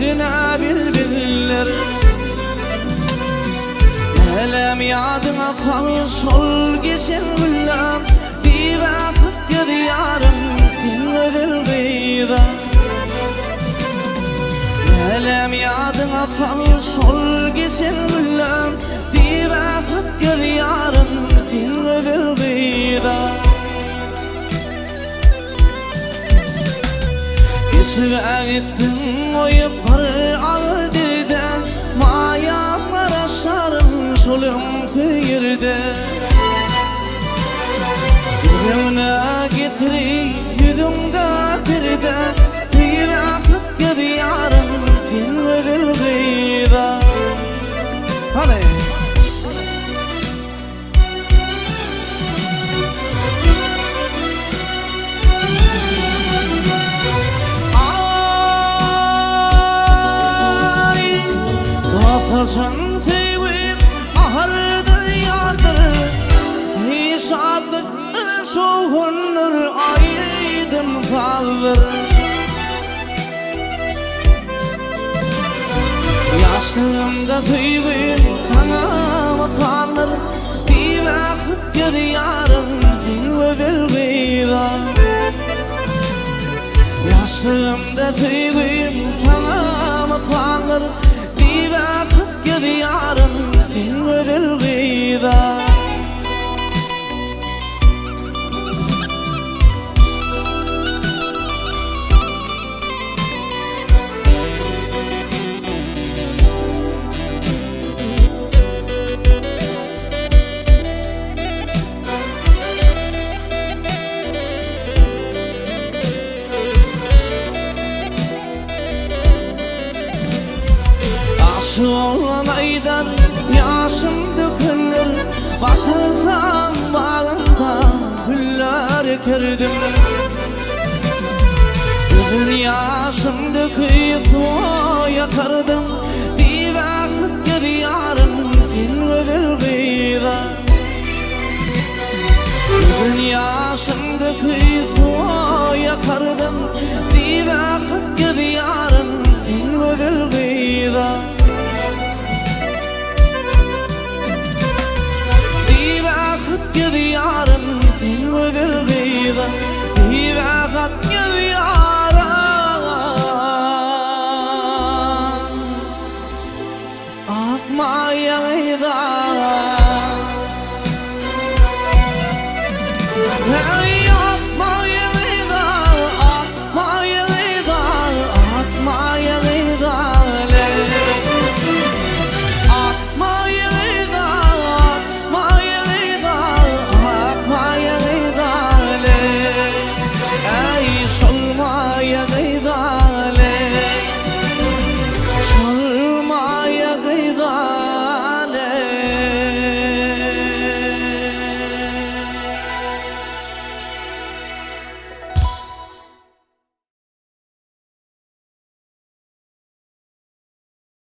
sözüne bülbüller. Elem yadıma kal sol geçen güller. Bir vakit yarım filme bilgida. Elem yadıma kal sol geçen güller. Bir vakit yarım filme bilgida. Geçiver gittim o yapar ağır dilden. Mayalara sarım solum kıyırdı. Yüzümüne getirip yüzümde bir de. Bir vakit gibi yarım filme bilgida. Hadi. Sen sevim aharda yadır. Nisadık soğunur aydım kalır. Yaşlığımda sevim kanama kalır. Bir vakit yarım filme bilgida. Yaşlığımda sevim kanama kalır. Bir vakit yarım filme bilgida. Aşı olan aydan yaşım dökülür. Basılsam bağımdan güller ekerdim. Bugün yaşım döküyüp su yakardım. Bir vakit gibi yarım filme bilgida. Bugün yaşım döküyüp su yakardım. Bir vakit gibi yarım filme bilgida.